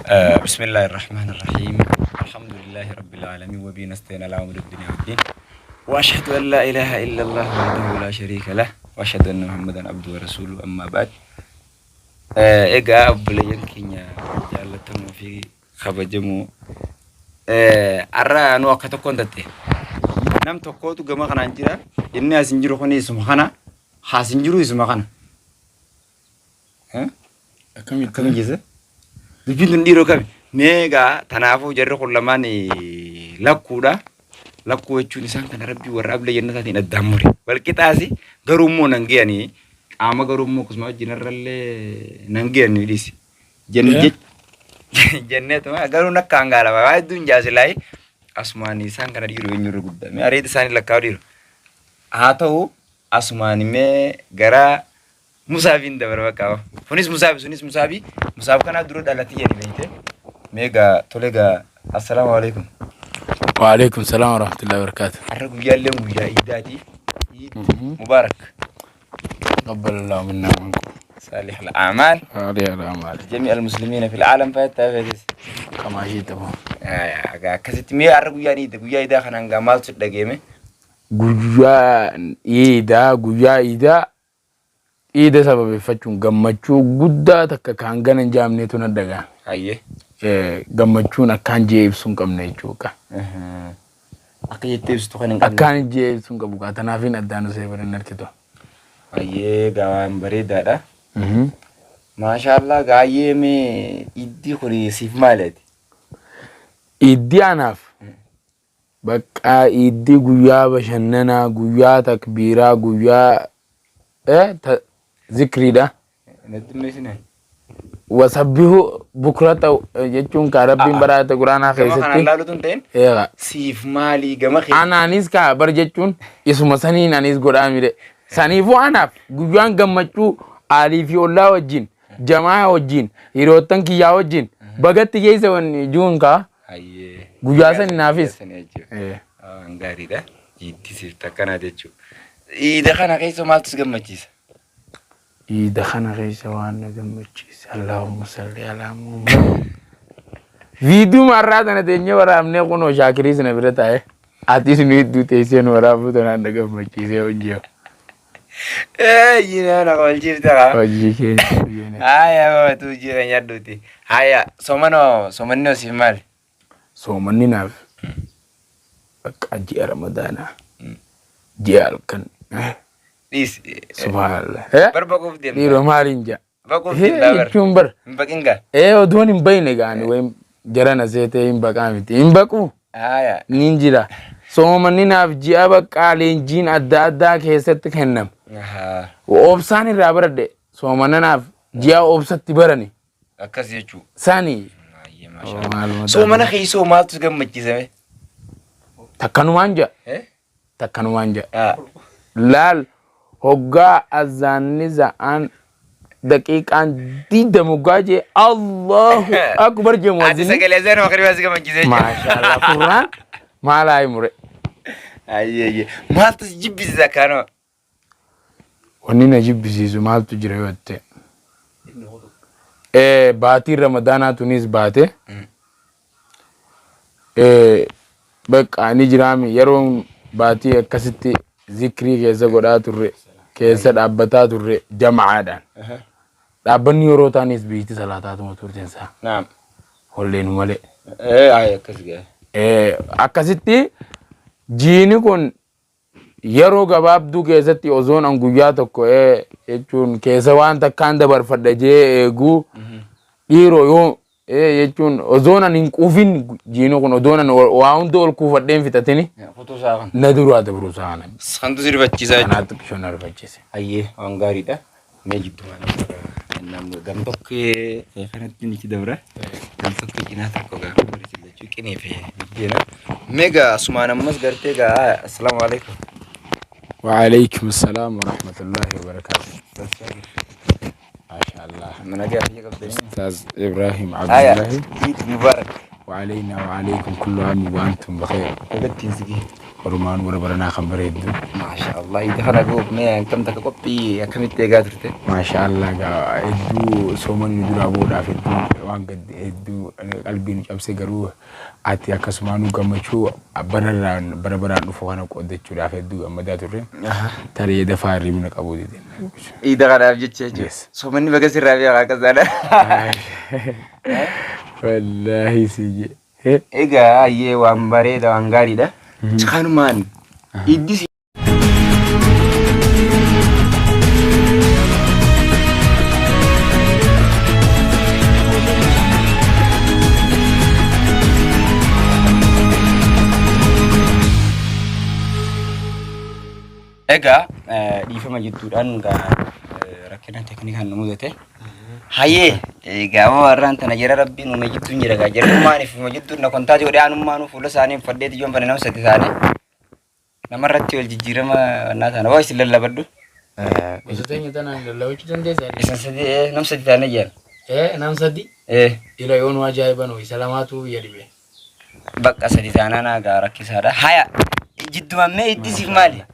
بسم الله الرحمن الرحيم الحمد لله رب العالمين وبه نستعين على أمر الدنيا والدين وأشهد أن لا إله إلا الله وحده لا شريك له وأشهد أن محمدا عبده ورسوله أما بعد إيجا أبليين كينيا جالتمو في خبجمو أرى أنو أكتو كنتي نم تقوتو جماعة نانجرا إني أسنجرو خني اسمه حاسنجرو اسمه ها كم جزء Dubbiin dhiiroo kami meegaa tanaafuu jarri kun lamaan lakkuudha. Lakkuu jechuun isaan kana rabbii warra abla jannataatiin addaan mure. Walqixaasi garuu immoo nan ge'anii qaama garuu immoo akkasuma wajjinarrallee nan ge'anii dhiisi. Jenneetuma garuu nakka hangaalama waa hedduun jaasilaayi asumaan isaan kana dhiiroo eenyurra guddaa. Mee areeti isaanii lakkaa'u dhiiroo. Haa ta'u asumaan mee gara Musaabiin dabara bakka kunis musaabi musaab kana dura dhalati jedhi beekte meegaa tolega assalamu alaykum wa alaykum salaam wa rahmatullahi wa barakatuh arra guyyaallee guyyaa iidaati mubarak qabbalallahu minna wa minkum salih al-a'mal jami' al-muslimina fil alam fayattafis kama hiitabu akkasitti mee arra guyyaa iidaa kanaan gaa maaltu dhageeme guyyaa iidaa Ida sababeeffachuun gammachuu guddaa takka kan ganan jaamneetu na dagaa. Ayyee. Gammachuun akkaan jee ibsuun qabna jechuudha. Akka jettee ibsitu kan hin qabne. Akkaan jee ibsuun qabu kaa tanaafin addaan osoo eebalan arkitu. Ayyee gaawaan bareedaadha. Maashaallah gaayyee mee iddi kuni siif maaliiti? Iddi anaaf. Bakka iddi guyyaa bashannanaa, guyyaa takbiiraa, guyyaa ذكريدا وسبحه بكرة يجون كاربين برات القرآن خيستي سيف مالي جماخي أنا أنيس كابر يجون اسمه سنين أنيس قرآن مير سنيفو أنا جوان جمعتو عارفي الله وجين جماعة وجين يروتن كيا وجين بقت يجيس ون جون كا جواسن نافس أنغاري ده يدي سيرتا كنا ديشو إذا كنا كيسو مالتس جمعتيس إذا كنا كيسو وانا جمعتيس اللهم صل على محمد فيديو مرات أنا تنيا ورا أمني كونو شاكريس نبرة أتيس نيت دو تيسين ورا بوتنا نجمعتيس يونجيو أنا قول جيبتها وجيكين هاي توجي غنيا دوتي هاي سومنو سيمال سومني ناف أجي رمضان جيال كان ليس سبحان الله بربكوف ديم ديرو مارينجا بكوف ديم دابر تشومبر بكينغا ودوني مبينه غاني وين جرانا زيته بقامتي بقو هايا نينجرا سومني ناف جيا بقالين جين أدا كيست كهنم وأوبساني رابرد سومني ناف جيا أوبسات تبرني أكاسي يجو ساني ما شاء الله سومنا خيسو ما تسجم مجلسه تكنو مانجا لال هوغا أزاني زان دقيقة دي دموغاجي الله أكبر جموزيني عادي سجل زين وقريبا سجل مجلسه ما شاء الله قرآن ما لا يمر أيه ما تجيب الزكانو وني نجيب بزيزو ما تجري وقت باتي رمضان تونس باتي بق أني جرامي يروم باتي كستي ذكري كيسا قدا توري كيسا دابتا توري جمعة دان دابني يروتانيس بيتي صلاتات مطور جنسا نعم هولين مالي آية كسجة أكستي جيني كون يرو غباب دو كيستي أوزون أنغوياتو كو يجون كيسا وان تكان دبر فردجي إيغو يرو يوم يجون أوزون أنغوفين جينو كون أوزون واون دول كوفدين فيتاتيني فوتوساغن ندرو هذا بروساغن سخندو زير بچيسا أنا تبشونر بچيسا أيه أنغاري دا ميجدو نام غمبك خنتني كي دبره غمبك جنا تكو غا مريتي كيني في جنا ميغا سمانا مس غرتيغا السلام عليكم وعليكم السلام ورحمة الله وبركاته ما شاء الله من أجي أحييك أستاذ إبراهيم عبد الله عيد مبارك وعلينا وعليكم كل عام وأنتم بخير قلت تنسقي Orumaan warra baranaa kan bareeddu. Maashaallah itti kana goof mee akkam takka qophii akkamitti eegaa turte? Maashaallah gaa hedduu soomanni duraa boodhaaf hedduu waan hedduu qalbiin cabse garuu ati akkasumaan gammachuu bara baraan dhufu kana qoodachuudhaaf hedduu gammadaa turre. Tarii dafaa hirribna qabuu dide. Iida kanaaf jecha jechuudha. Soomanni baga sirraa fi akkasaadha. Wallaahi siyye. Egaa ayyee waan bareeda waan gaariidha. Kanumaan iddis egaa dhiifama jechuudhaan rakkina teknikaan nu mudate. Hayyee egaa warraan tana jira rabbiin uuma jidduun jira gaa jedhumaaniif uuma jidduun na kontaati godhee aanummaanuu fuula isaanii faddeeti ijoon bane nama sadi isaanii namarratti wal jijjiirama annaa taana waa isin lallabadhu. Gosootni tanaan lallabachuu dandeessaa? Isin sadi nam sadi taanee jiran. Nam sadi? Ila yoon waa ajaa'ibanuu isa lamaatu biyya dhibee. Bakka sadi taanaan gaa rakkisaadha. Haya jiddumammee iddisiif maali?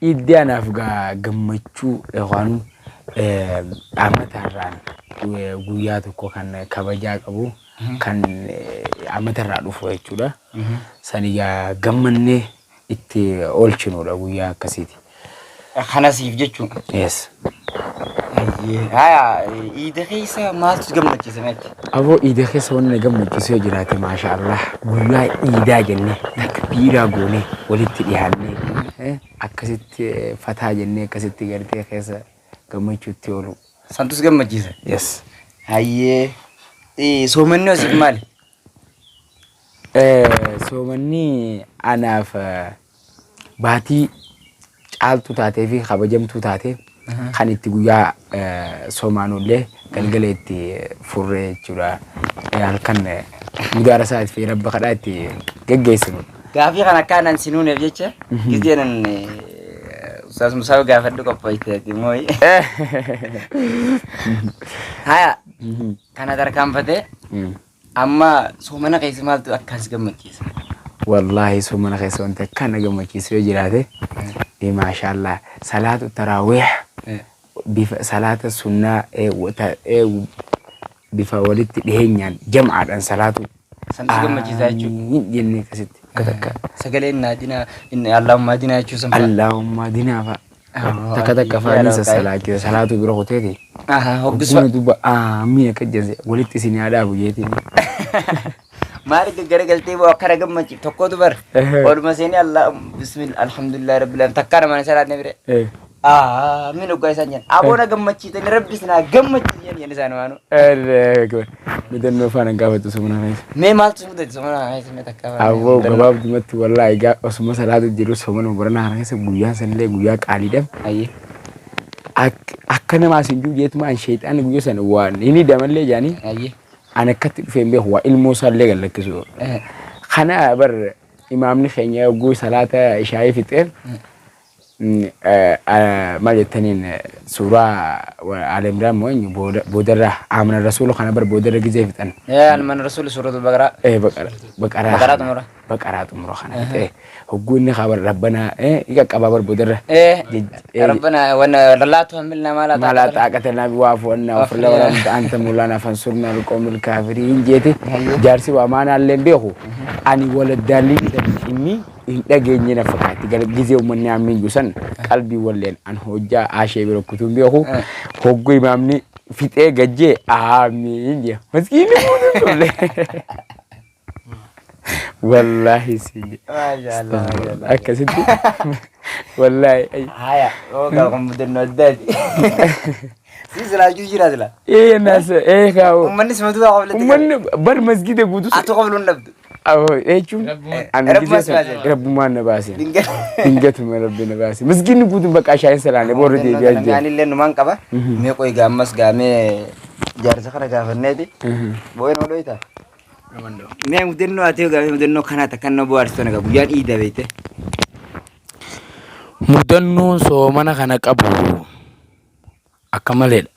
Iddi anaaf gaa gammachuu waan amatarraan guyyaa tokko kan kabajaa qabu kan amatarraa dhufu jechuudha. Sani gaa gammannee itti oolchinuudha guyyaa akkasiiti. Kanasiif jechuun. Yes. Haya iida keessa maaltu gammachiisa meetti? Aboo iida keessa wanni gammachiisuu jiraate maashaallah guyyaa iidaa jennee takbiiraa goonee walitti dhiyaannee akkasitti fataa jennee akkasitti gartee keessa gammachuutti oolu. Santus gammachiisa? Yes. Hayyee soomanni hosiif maali? Soomanni anaaf baatii caaltuu taatee fi kabajamtuu taatee kan itti guyyaa soomaanullee galgala itti furree jechuudha. Halkan mudaara isaa itti rabba kadhaa itti geggeessinu. Gaafii kan akkaanan sinuuneef jecha gizeenan Ustaz Musaa gaafadhu qopheessiteeti mooyi. Haya kana tarkaanfatee amma soomana keessa maaltu akkas gammachiisa? Wallahi soomana keessa wanti akkana gammachiisu yoo jiraate maashaallah salaatu taraawih bifa salaata sunnaa bifa walitti dhiheenyaan jam'aadhaan salaatu santu gammachiisaa jechuudha. Jennee akkasitti takka sagaleen naadina inni Allahumma dinaa jechuun sanfa. Allahumma dinaa fa'a takka faanii sassalaachisa salaatu bira hoteeti. Hoggisuma duuba mi'a kajjanse walitti isin yaadaa buyyeetiin. Maali gaggaragaltee boo akkana gammachiif tokkotu bar ooluma seenii Allah bismillah alhamdulillah rabbil alamin takka nama salaatne bire. Min ugaa isaan jedhan aboona gammachiitanii rabbi sinaa gammachiisan jedhan isaan waanu. Midannoo faana gaafatu sumuna keessa. Mee maaltu mudate sumuna keessa mee takka faana. Aboo gabaabdumatti wallaahi osuma salaatu jiru sumuna baranaa keessa guyyaan sanillee guyyaa qaaliidhaan. Ayyee. Akka namaa sin jiru jeetumaan sheexaan guyyaa sana waan inni damallee jaanii. Ayyee. Ana akkatti dhufeen beeku waa ilmoo isaallee gallakkisu. Kana bar imaamni keenya guyyaa salaata ishaa'ii fixeen. maal jettaniin suuraa Al-Imraan moo'in boodarra amana rasuula kana bar boodarra gizee fixan. Amana rasuula suuratul Baqaraa. Baqaraa xumura kana ta'e hogguu inni khabar rabbana qaqqabaa bar boodarra. Rabbana wana lallatu hamilna mala taaqatana biwaafu wanna ofirra wala anta mulana fansurna alqawmil kaafiriin jeete jaarsi waa maanaallee beeku ani wala dalil inni dhageenye na fakkaatti gizee uummanni amiin jusan qalbii walleen an hojjaa ashee bira kutuun beeku hogguu imaamni fixee gajjee amiin jee maskiini muudulle wallahi sije akkasitti wallahi haya oga kumudno dadi sila jira sila nas kaw ummanni smadu qabla ummanni bar masjid guutu atu qablun nabdu eechun rabbumaan na baase dingatuma rabbi na baase masjidni guutuun bakka shaayin salaane boorri deebi'aa jira ani illee numaan qaba mee qoy gaammas gaamee jaarsa kana gaafanneeti boo'een odhoyta mee mudannoo ati gaamee mudannoo kana takkanna bohaarsitu naga guyyaan iida beekte mudannoon soomana kana qabu akka maleedha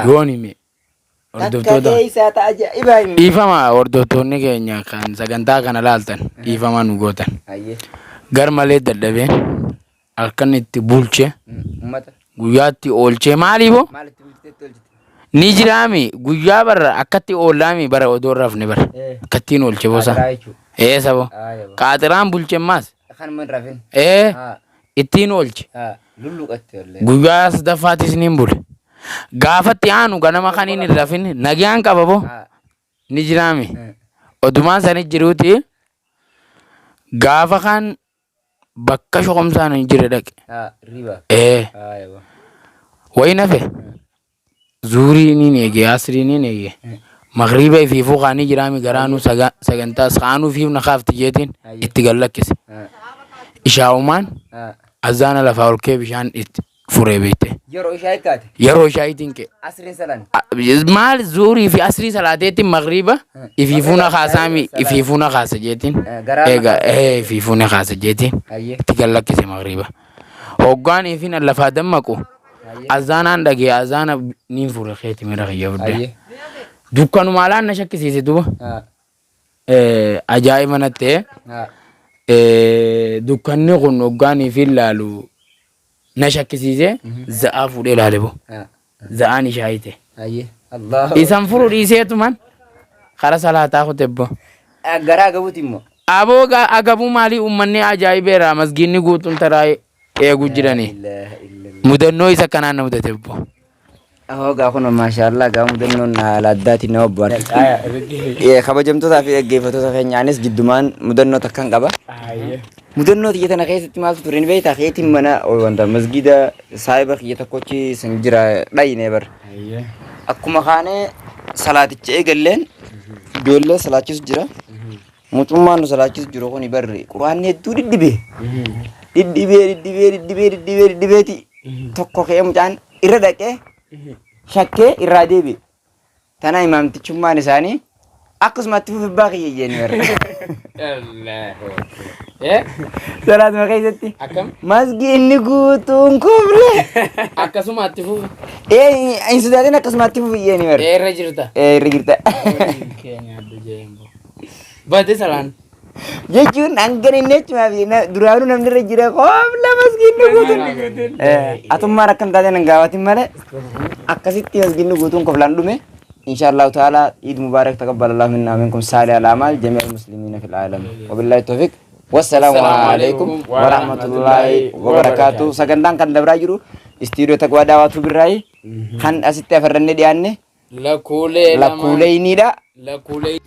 yoon hime dhiifama hordoftoonni keenya kan sagantaa kana laaltan dhiifama nu gootan gar malee dadhabeen halkan itti bulche Ummata. guyyaatti oolchee maaliifoo Maalitti bulchiteetti oolchite? ni jiraami guyyaa bara akkatti oolaami bara odoo rafne bara akkattiin oolche bosa Qaatiraa jechuudha. sabo Aayaba. qaaxiraan bulche maas Kanuma hin rafin. ittiin oolche Lulluqatte ollee. guyyaa sadaffaatis niin bule gaafatti aanu ganama kaniin hin rafin nagaan qaba boo ni jiraami odumaan sanit jiruuti gaafa kan bakka shoqomsaan hin jire dhaqe Riba. Aayaba. wayi nafe zuurii niin eege asrii niin eege magriba ifiifuu kaanii jiraami garaanuu sagantaas kaanuu fiif nakaafti jeetiin itti gallakkise ishaa'umaan azaana lafaa ol kee bishaan itti furee beekte Yeroo ishaa eeggaate. yeroo ishaayitiin kee Asriin salan. maal zuurii fi asrii salaateetti magriba ifiifuu nakaasaami ifiifuu nakaasa jeetiin eega ifiifuu nakaasa jeetiin itti gallakkise magriba hoggaan ifin lafaa dammaqu azaanaan dhagee azaana niin fure keeti mira kiyya budde dukkanuma alaan na shakkisiise duba ajaa'iba nattee dukkanni kun hoggaanii fi ilaalu na shakkisiise za'aa fuudhee ilaale bo za'aan ishaayite isan furu dhiiseetuman kara salaataa kutebbo Garaa agabuuti immoo. aboo agabuu maalii ummanni ajaa'ibeera masgiinni guutuun taraa eeguu jiranii mudannoo isa kanaan na mudatebbo Gaa kun maashaallah gaa mudannoon haala addaatiin nama bohaarti. Kabajamtootaa fi dhaggeeffattoota keenyaanis jiddumaan mudannoo takkan qaba. Mudannoo xiyya tana keessatti maaltu ture ni beektaa keetiin mana wanta masgiida saayiba xiyya tokkochi sin jira dhayine bar. Akkuma kaanee salaaticha eegalleen ijoollee salaachisu jira. Mucummaan nu salaachisu jiru kun barri quraanni hedduu diddibeeti tokko kee mucaan irra dhaqee shakkee irraa deebi. Tana imaamtichummaan isaanii akkasumatti fufibbaa kiyya jeenii warra. Salaatuma keessatti masgiinni guutuun kuble. akkasumatti fufu Hin sodaatin akkasumatti fufi jeenii warra. irra jirta Irra jirta. keenya adda jeembo bade salaan Jechuun hanga inni jechuudha duraanuu namni irra jira koobla masgiinni guutuun. Atummaan akkan taate nan gaafatin malee akkasitti masgiinni guutuun koblaan dhume. إن شاء الله تعالى عيد مبارك تقبل الله منا ومنكم صالح الأعمال جميع المسلمين في العالم وبالله التوفيق والسلام عليكم ورحمة الله وبركاته سجندان كان دبراجرو استيرو تقوى دعوة بالرأي كان أسيت فرني ديانه la kule la kule ini dah la kule